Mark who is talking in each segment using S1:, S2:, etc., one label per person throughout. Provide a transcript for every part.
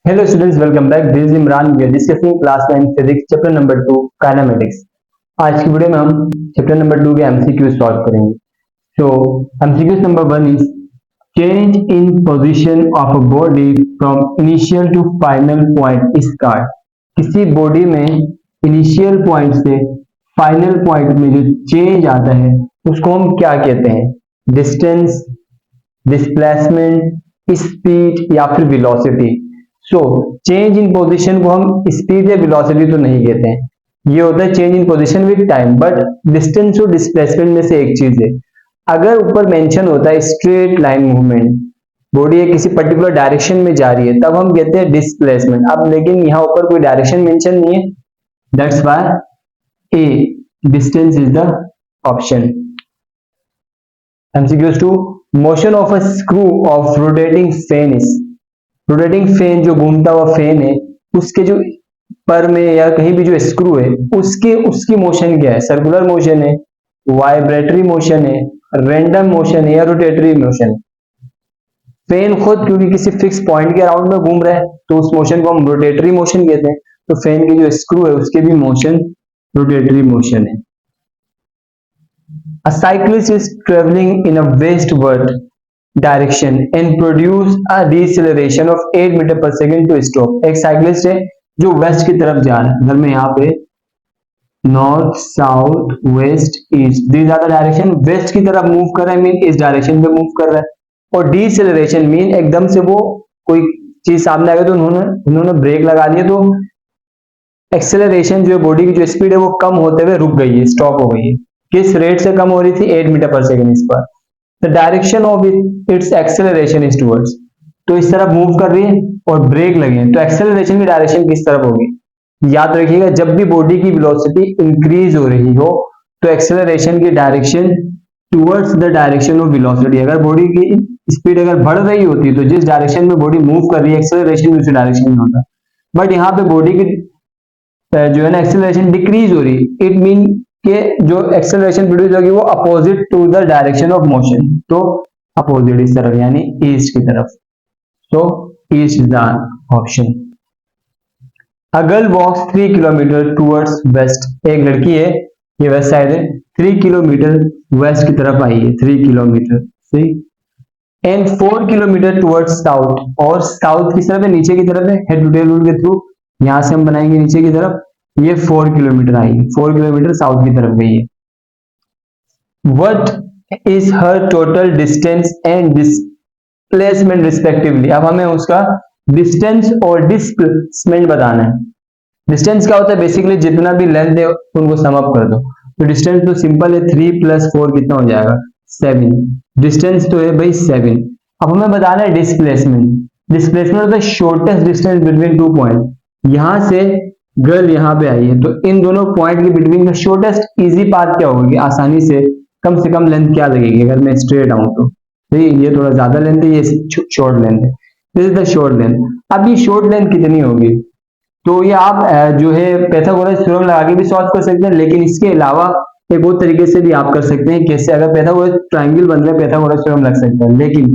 S1: Hello students, welcome back. This is Imran. We are discussing class 9 physics chapter number 2 kinematics. आज की video में हम chapter number 2 के MCQ solve करेंगे. So MCQ number 1 is change in position of a body from initial to final point is called. किसी body में initial point से final point में जो चेंज आता है उसको हम क्या कहते हैं? डिस्टेंस, डिस्प्लेसमेंट, स्पीड या फिर velocity. So change in position को हम स्पीड या वेलोसिटी तो नहीं कहते हैं, ये होता है change in position with time. But distance और डिस्प्लेसमेंट में से एक चीज है. अगर ऊपर मेंशन होता है स्ट्रेट लाइन मूवमेंट, बॉडी किसी पर्टिकुलर डायरेक्शन में जा रही है, तब हम कहते हैं डिस्प्लेसमेंट. अब लेकिन यहाँ ऊपर कोई डायरेक्शन मेंशन नहीं है, that's why a distance is the option. MCQ2 motion of a screw of rotating fan is. Rotating fan जो घूमता हुआ फेन है उसके जो पर में या कहीं भी जो स्क्रू है उसकी मोशन क्या है? सर्कुलर मोशन है, वाइब्रेटरी मोशन है, रैंडम मोशन है या रोटेटरी मोशन है? फेन खुद क्योंकि किसी फिक्स पॉइंट के अराउंड में घूम रहा है तो उस मोशन को हम रोटेटरी मोशन कहते हैं. तो फेन की जो स्क्रू है उसके भी मोशन रोटेटरी मोशन है. A cyclist is traveling in a westward direction and produce a deceleration of 8 metre per second to stop. एक साइक्लिस्ट है जो वेस्ट की तरफ जा रहा है. अगर मैं यहाँ पे north, south, west, east, these are the direction. West की तरफ मूव कर रहा है मीन इस डायरेक्शन पे मूव कर रहा है. और डिसेलरेशन मीन एकदम से वो कोई चीज सामने आ गई तो उन्होंने ब्रेक लगा दिया, तो एक्सेलरेशन जो बॉडी की जो स्पीड है वो कम होते हुए रुक गई है, स्टॉप हो गई है. किस रेट से कम हो रही थी? 8 मीटर पर सेकेंड इस पर. The direction of its acceleration is towards. तो इस तरफ मूव कर रही है और ब्रेक लगे हैं, तो एक्सेलरेशन की डायरेक्शन किस तरफ होगी? याद रखिएगा, जब भी बॉडी की वेलोसिटी इंक्रीज हो रही हो तो एक्सेलरेशन की direction towards the direction of velocity. अगर बॉडी की स्पीड अगर बढ़ रही होती तो जिस डायरेक्शन में बॉडी मूव कर रही है एक्सेलरेशन भी उसी डायरेक्शन में होता. बट यहाँ पे बॉडी की जो है ना एक्सेलरेशन डिक्रीज हो रही, इट मीन कि जो एक्सेलरेशन प्रोड्यूस होगी वो opposite to the direction of motion. तो अपोजिट इस तरफ यानी ईस्ट की तरफ. तो east is the option. A girl walks 3 kilometre towards west. एक लड़की है, ये वेस्ट साइड है, 3 किलोमीटर वेस्ट की तरफ आई है, 3 किलोमीटर सी. And 4 kilometre towards south. और साउथ की तरफ है, नीचे की तरफ है, हेड टू टेल रूल के थ्रू यहां से हम बनाएंगे नीचे की तरफ. ये 4 किलोमीटर आई, 4 किलोमीटर साउथ की तरफ गई है. What is her total distance and displacement respectively? अब हमें उसका डिस्टेंस और डिस्प्लेसमेंट बताना है. डिस्टेंस क्या होता है? बेसिकली जितना भी लेंथ है उनको सम अप कर दो. तो डिस्टेंस तो सिंपल है, 3 + 4 कितना हो जाएगा? 7. डिस्टेंस तो है भाई 7. अब हमें बताना है डिस्प्लेसमेंट. डिस्प्लेसमेंट होता है शॉर्टेस्ट डिस्टेंस बिटवीन 2 पॉइंट. यहां से गर्ल यहाँ पे आई है तो इन दोनों पॉइंट के बिटवीन का शॉर्टेस्ट इजी पाथ क्या होगी? आसानी से कम लेंथ क्या लगेगी? अगर मैं स्ट्रेट आऊं तो ये थोड़ा ज्यादा लेंथ है, ये शॉर्ट लेंथ है. This is the short length. अब ये शॉर्ट लेंथ कितनी होगी? तो ये आप जो है पाइथागोरस थ्योरम लगा के भी सॉल्व कर सकते हैं, लेकिन इसके अलावा एक और तरीके से भी आप कर सकते हैं. कैसे? अगर पाइथागोरस ट्रायंगल बन रहा है पाइथागोरस थ्योरम लग सकता है. लेकिन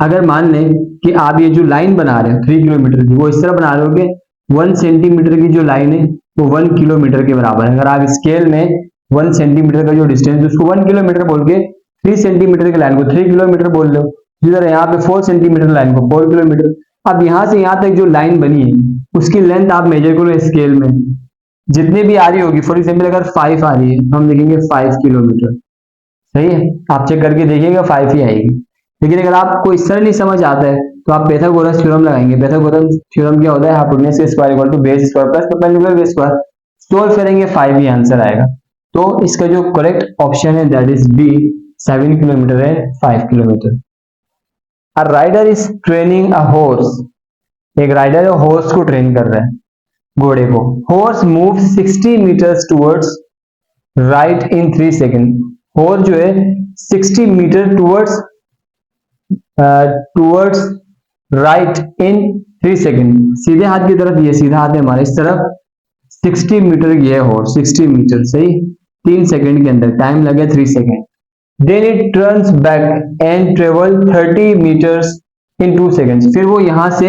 S1: अगर मान लें कि आप ये जो लाइन बना रहे हैं 3 किलोमीटर की, वो इस तरह बना रहे हो 1 सेंटीमीटर की जो लाइन है वो 1 किलोमीटर के बराबर है. अगर आप स्केल में 1 सेंटीमीटर का जो डिस्टेंस उसको 1 किलोमीटर बोल के 3 सेंटीमीटर की लाइन को 3 किलोमीटर बोल लो. इधर यहाँ पे 4 सेंटीमीटर लाइन को 4 किलोमीटर. अब यहाँ से यहाँ तक जो लाइन बनी है उसकी लेंथ आप मेजर करो स्केल में, जितनी भी आ रही होगी. फॉर एग्जाम्पल अगर 5 आ रही है तो हम लिखेंगे 5 किलोमीटर. सही है, आप चेक करके देखिएगा 5 ही आएगी. लेकिन अगर आपको इस तरह नहीं समझ आता है तो आप पाइथागोरस थ्योरम लगाएंगे. पाइथागोरस थ्योरम क्या होता है? Hypotenuse square equal to base square plus perpendicular base square. Solve करेंगे 5 ही आंसर आएगा. तो इसका जो करेक्ट ऑप्शन है दैट इज बी, 7 किलोमीटर है 5 kilometre. A rider is training a horse. एक राइडर है, हॉर्स को ट्रेन कर रहा है, घोड़े को. Horse move 60 metres towards right in 3 second. Horse जो है 60 metre towards right in 3 second. सीधे हाथ की तरफ, ये सीधा हाथ है हमारे, इस तरफ 60 मीटर ये हॉर्स 60 मीटर सही 3 सेकेंड के अंदर, टाइम लगे 3 second. Then it turns back and travel 30 metres in 2 seconds. फिर वो यहां से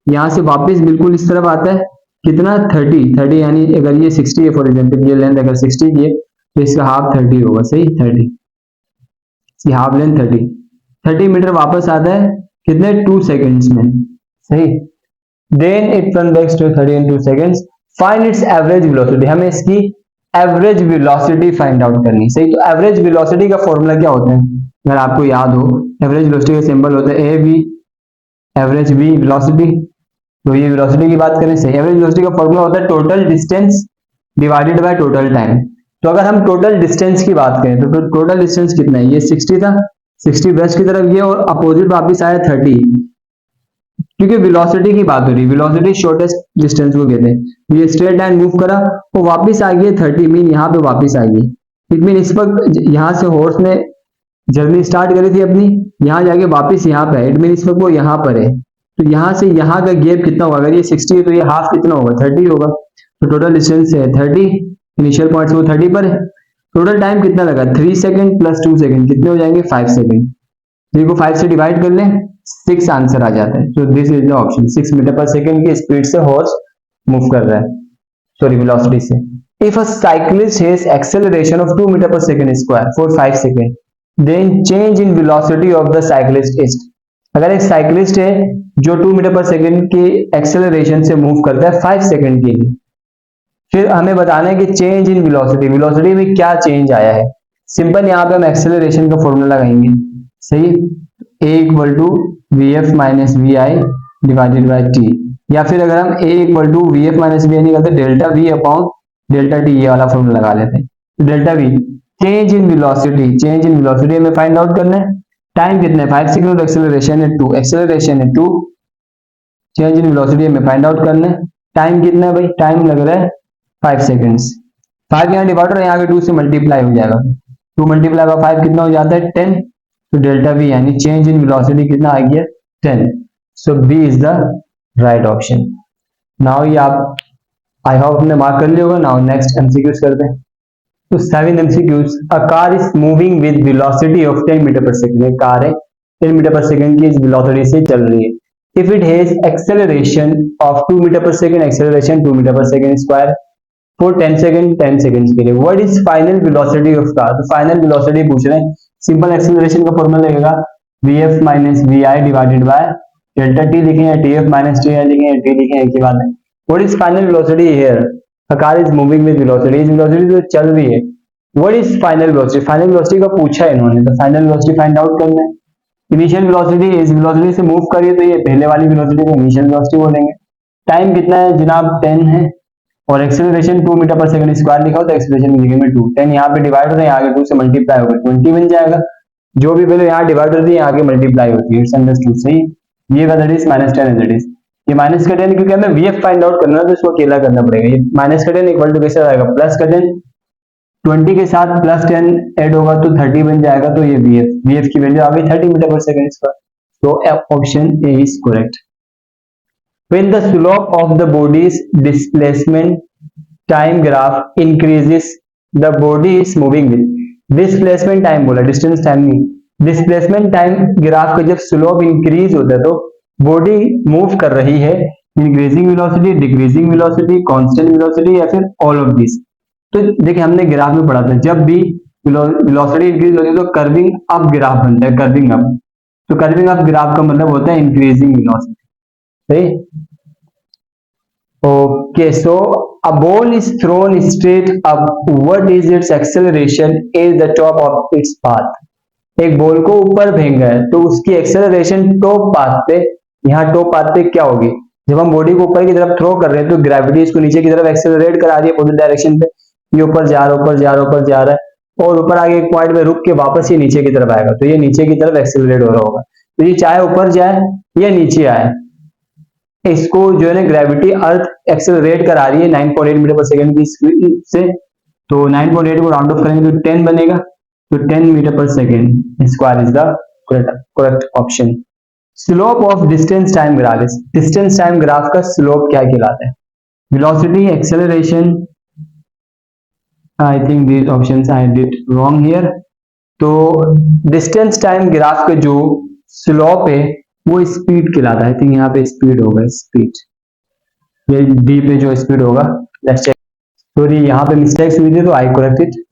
S1: यहाँ से वापस बिल्कुल इस तरफ आता है, कितना 30 यानी अगर ये 60 है फॉर एग्जाम्पल, ये लेंथ अगर 60 की है तो इसका हाफ 30 होगा, सही 30, इसकी हाफ लेंथ 30 मीटर वापस आता है कितने 2 सेकेंड्स में, सही। Then it run back to 30 in 2 seconds, find its average velocity, हमें इसकी एवरेज वेलोसिटी फाइंड आउट करनी, सही। तो एवरेज वेलोसिटी का फॉर्मूला क्या होता है, अगर आपको याद हो, एवरेज वेलोसिटी का सिंबल होता है a v, average v velocity. तो ये वेलोसिटी की बात करें, सही। एवरेज वेलोसिटी का फॉर्मूला होता है total distance divided by total time. तो अगर हम टोटल डिस्टेंस की बात करें तो टोटल डिस्टेंस कितना है, ये 60 था, 60 वेस्ट की तरफ ये, और अपोजिट वापिस आया 30, क्योंकि वेलोसिटी की बात हो रही है, वेलोसिटी शॉर्टेस्ट डिस्टेंस को कहते हैं। ये स्ट्रेट लाइन मूव करा वो वापिस आ गई 30 मीन यहाँ पे वापिस आ गई, इट मीन इस वक्त यहाँ से हॉर्स ने जर्नी स्टार्ट करी थी अपनी, यहाँ जाके वापिस यहाँ पे है, इट मीन इस वक्त वो यहाँ पर है। तो यहाँ से यहाँ का गैप कितना होगा, अगर ये 60 है तो ये हाफ कितना होगा 30 होगा। तो टोटल डिस्टेंस है 30, इनिशियल पॉइंट से वो 30 पर है। टोटल टाइम कितना लगा 3 सेकंड प्लस 2 सेकंड, कितने हो जाएंगे 5 सेकंड। 3 को 5 से डिवाइड कर लें 6 आंसर आ जाता है। तो this is the option, 6 metre पर सेकंड की स्पीड से हॉर्स मूव कर रहा है, सॉरी वेलोसिटी से। If a cyclist has acceleration of 2 metre पर second square for 5 second, then change in velocity of the cyclist is, अगर एक साइक्लिस्ट है जो 2 मीटर पर सेकंड की एक्सेलरेशन से मूव करता है 5 सेकंड के लिए, फिर हमें बताना है कि चेंज इन वेलोसिटी, वेलोसिटी में क्या चेंज आया है। सिंपल यहाँ पे हम एक्सेलरेशन का फॉर्मूला लगाएंगे, सही। a equal to v f minus v i divided by t, या फिर अगर हम a equal to v f minus v i निकालते delta v upon delta t, ये वाला फॉर्मूला लगा लेते हैं। तो delta v change in velocity, change in velocity हमें फाइंड आउट करना है। टाइम कितना है 5 सेकंड, एक्सेलरेशन है 2, एक्सेलरेशन है 2, चेंज इन वेलोसिटी हमें फाइंड आउट करना है। टाइम कितना है भाई, टाइम लग रहा है 5 सेकंड्स। 5 यहाँ डिवाइडर है, यहाँ के 2 से मल्टीप्लाई हो जाएगा, 2 मल्टीप्लाई बाय 5 कितना हो जाता है 10। तो डेल्टा वी यानी चेंज इन वेलोसिटी कितना आ गया 10। So B is the right option. Now ये आप आई होप ने मार्क कर लिया होगा। नाउ नेक्स्ट एमसीक्यूज करते हैं। तो 7 MCQs, a car is moving with velocity of 10 metre पर सेकंड, एक कार है 10 मीटर पर सेकंड की वेलोसिटी से चल रही है। If it has acceleration of 2 metre पर सेकंड, एक्सेलरेशन 2 मीटर पर second square for 10 second 10 seconds के लिए, what is final velocity of car. तो फाइनल वेलोसिटी पूछ रहे हैं। सिंपल एक्सेलरेशन का फॉर्मूला लगेगा vf minus v i divided by delta t, लिखें या tf माइनस टी आई लिखें या टी लिखें, एक ही बात है। What is final velocity here, a car is moving with velocity, इस वेलोसिटी तो चल रही है। What is final velocity, final velocity का पूछा है इन्होंने, तो फाइनल वेलोसिटी फाइंड आउट करना है। इनिशियल वेलोसिटी, इस वेलोसिटी से मूव करिए तो ये पहले वाली वेलोसिटी को इनिशियल वेलोसिटी बोलेंगे। टाइम कितना है जनाब 10 है, और एक्सेलरेशन 2 मीटर पर सेकंड स्क्वायर लिखा हो तो एक्सेलरेशन लिखेंगे 2, 10 यहाँ पे डिवाइड होता है, यहाँ के 2 से मल्टीप्लाई होगा 20 बन जाएगा। जो भी वैल्यू यहाँ डिवाइड होती है यहाँ के मल्टीप्लाई होती है, इट्स अंडरस्टूड, सही। ये that is minus 10 as it is, ये माइनस का 10 क्योंकि हमें वीएफ फाइंड आउट करना है तो इसको अकेला करना पड़ेगा। ये माइनस का 10 इक्वल टू कैसे आएगा प्लस का 10, 20 के साथ प्लस 10 ऐड होगा तो 30 बन जाएगा। तो ये वीएफ की वैल्यू आ गई 30 मीटर पर सेकंड स्क्वायर। तो option A is correct. When the slope of the body's displacement time graph increases, the body is moving with displacement time बोला, distance time नहीं, displacement time graph का जब slope increase होता है तो body move कर रही है increasing velocity, decreasing velocity, constant velocity या फिर all of these। तो देखिए हमने ग्राफ में पढ़ा था जब भी velocity increase होती है तो curving up ग्राफ बनता है, curving up। तो curving up ग्राफ का मतलब होता है increasing velocity, सही। Okay, so a ball is thrown straight up. What is its acceleration at the top of its path? एक बॉल को ऊपर फेंका है तो उसकी एक्सेलरेशन टॉप पाथ पे, यहाँ टॉप पाथ पे क्या होगी, जब हम बॉडी को ऊपर की तरफ थ्रो कर रहे हैं तो ग्रेविटी इसको नीचे की तरफ एक्सेलरेट करा रही है अपोजिट डायरेक्शन पे, ये ऊपर जा रहा है ऊपर जा रहा है ऊपर जा रहा है, और ऊपर आगे एक पॉइंट पे रुक के वापस ये नीचे की तरफ आएगा तो ये नीचे की तरफ एक्सेलरेट हो रहा होगा। तो ये चाहे ऊपर जाए या नीचे आए, इसको जो है ना ग्रेविटी अर्थ एक्सेलरेट करा रही है 9.8 मीटर पर सेकंड की स्पीड से। तो 9.8 को राउंड ऑफ करेंगे तो 10 बनेगा, तो 10 मीटर पर second square is the correct option. Slope of distance time graph, distance time graph का स्लोप क्या कहलाता है, velocity, acceleration, I think these options I did wrong here. तो डिस्टेंस टाइम ग्राफ का जो स्लोप है वो स्पीड कहलाता है। आई थिंक यहाँ पे स्पीड होगा, स्पीड, ये डी पे जो स्पीड होगा, लेट्स चेक। सॉरी यहाँ पे मिस्टेक्स हुई थी तो आई करेक्ट इट।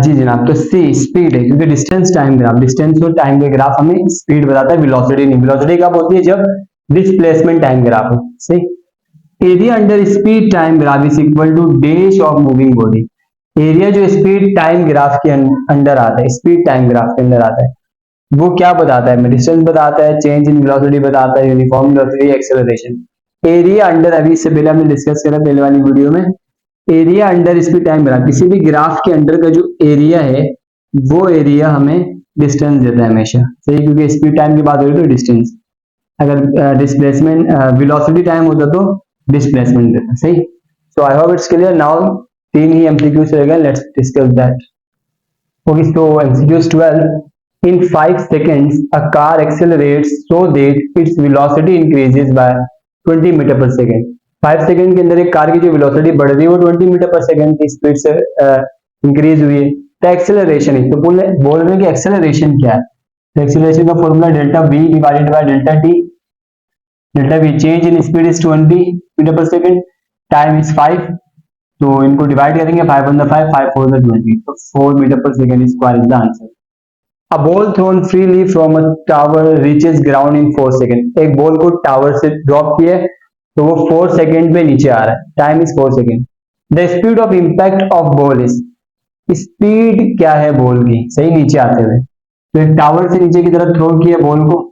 S1: जी जनाब, तो सी स्पीड है, क्योंकि डिस्टेंस टाइम ग्राफ, डिस्टेंस और टाइम के ग्राफ हमें स्पीड बताता है, वेलोसिटी नहीं। वेलोसिटी कब होती है? जब डिस्प्लेसमेंट टाइम ग्राफ हो। सही। Area under speed time graph is equal to dash of moving body. Area जो स्पीड टाइम ग्राफ के अंडर आता है, स्पीड टाइम ग्राफ के अंदर आता है, वो क्या बताता है? डिस्टेंस बताता है, चेंज इन वेलोसिटी बताता है, uniform velocity, acceleration. Area under, अभी इससे पहले हमने डिस्कस करा पहले वाली वीडियो में, area under speed time graph, किसी भी ग्राफ के अंडर का जो एरिया है वो एरिया हमें डिस्टेंस देता है हमेशा। सही, क्योंकि स्पीड टाइम की बात हो रही तो डिस्टेंस, अगर डिस्प्लेसमेंट वेलोसिटी टाइम होता तो डिस्प्लेसमेंट देता। सही। So I hope it's clear now. 3 ही एमसीक्यूज रहेगा, let's discuss that. Okay, so MCQs 12। In 5 seconds, a car accelerates so that its velocity increases by 20 metre per second. 5 second के अंदर एक car की जो वेलोसिटी बढ़ रही है वो 20 मीटर पर सेकेंड की स्पीड से इंक्रीज हुई है। तो एक्सेलरेशन है, तो बोल रहे हैं कि एक्सेलरेशन क्या है? तो एक्सेलरेशन का formula delta v divided by delta t. Delta v, change in speed is 20 metre per second, time is 5, तो इनको डिवाइड करेंगे 5 on the 5, 5 4 the 20, तो 4 metre per second square is the answer. A ball thrown freely from a tower reaches ground in 4 seconds. एक ball को tower से drop किया तो वो 4 सेकेंड में नीचे आ रहा है, time is 4 second. The speed of impact of ball is, speed क्या है बॉल की? सही, नीचे आते हुए। तो एक टावर से नीचे की तरफ थ्रो किया बॉल को,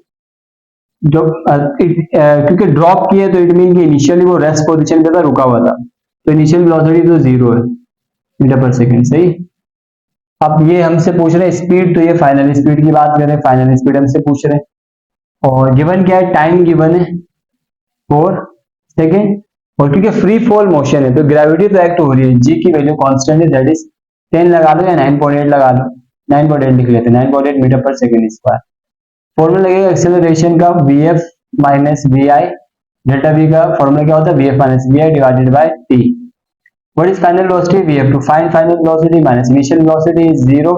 S1: जो क्योंकि ड्रॉप किया तो इट मीन कि इनिशियली वो रेस्ट पोजीशन पे था, रुका हुआ था, तो इनिशियल वेलोसिटी तो 0 है मीटर पर सेकेंड। सही। अब ये हमसे पूछ रहे हैं स्पीड, तो ये फाइनल स्पीड की बात करें, फाइनल स्पीड हमसे पूछ रहे हैं। और गिवन क्या है? टाइम गिवन है 4 सेकेंड, और क्योंकि फ्री फॉल मोशन है तो ग्रेविटी तो एक्ट हो रही है, जी की वैल्यू कांस्टेंट है, दैट इज 10 लगा लो या 9.8 लगा लो, 9.8 लिख लेते हैं, 9.8 metre per second square. Formula लगेगा एक्सेलरेशन का vf minus vi, delta v का फॉर्मूला क्या होता है? vf minus vi divided by t। What is final velocity? We have to find final velocity minus initial velocity is 0.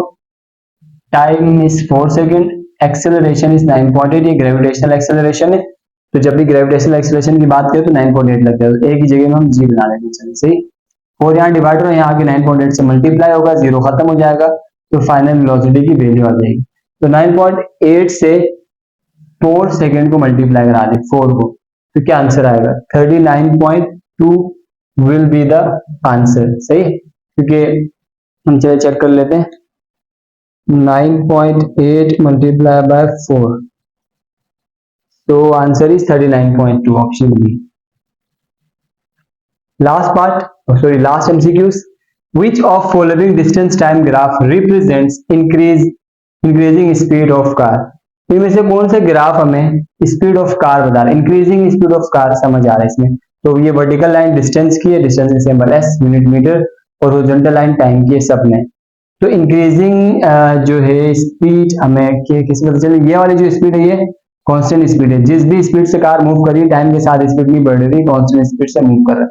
S1: Time is 4 second. Acceleration is 9.8. ये gravitational acceleration है, तो जब भी gravitational acceleration की बात करें तो 9.8 लगता है, एक ही जगह में हम g बना लेते हैं। सही। 4 यहाँ डिवाइडर है, यहाँ के 9.8 से मल्टीप्लाई होगा, 0 खत्म हो जाएगा, तो फाइनल वेलोसिटी की वैल्यू आ जाएगी। तो 9.8 से 4 सेकेंड को मल्टीप्लाई करा दे 4 को, तो क्या आंसर आएगा? 39.2 will be the answer। सही, क्योंकि हम चलिए चेक कर लेते हैं, 9.8 multiply by 4, तो answer is 39.2, option B. Last part, sorry last MCQs. which of following distance time graph represents increasing speed of car? इनमें से कौन से ग्राफ हमें स्पीड ऑफ कार बता रहा है? इंक्रीजिंग स्पीड ऑफ कार समझ आ रहा है इसमें, तो ये वर्टिकल लाइन डिस्टेंस की है, डिस्टेंस का सिंबल एस, यूनिट मीटर, और हॉरिजॉन्टल लाइन टाइम की है, सबने। तो इंक्रीजिंग जो है स्पीड हमें किस पता चले? ये वाली जो स्पीड है ये कांस्टेंट स्पीड है, जिस भी स्पीड से कार मूव कर रही है टाइम के साथ स्पीड नहीं बढ़ रही, कांस्टेंट स्पीड से मूव कर रहा है।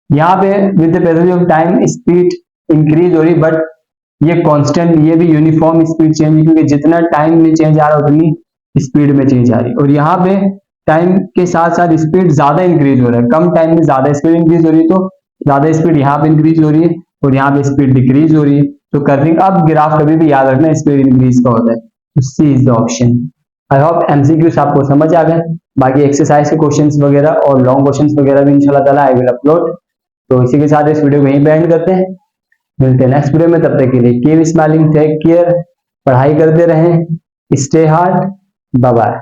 S1: यहाँ पे with the passage of time speed increase हो रही, बट ये कांस्टेंट, ये भी यूनिफॉर्म स्पीड चेंज है, क्योंकि जितना टाइम में चेंज आ रहा है उतनी स्पीड में चेंज आ रही है। और यहाँ पे टाइम के साथ साथ स्पीड ज्यादा इंक्रीज हो रहा है, कम टाइम में ज्यादा स्पीड इंक्रीज हो रही है, तो ज्यादा स्पीड यहाँ पे इंक्रीज हो रही है और यहाँ पे स्पीड डिक्रीज हो रही है। तो कर्विंग अब ग्राफ कभी भी याद रखना स्पीड इंक्रीज का होता है, तो C is the option. I hope MCQs आपको समझ आ गए। बाकी एक्सरसाइज के क्वेश्चंस वगैरह और लॉन्ग क्वेश्चंस वगैरह भी इंशाल्लाह ताला आई विल अपलोड। तो इसी के साथ इस वीडियो को यहीं पे एंड करते हैं, मिलते हैं नेक्स्ट वीडियो में, तब तक के लिए कीप स्माइलिंग, टेक केयर, पढ़ाई करते रहें, स्टे हार्ड, बाय बाय।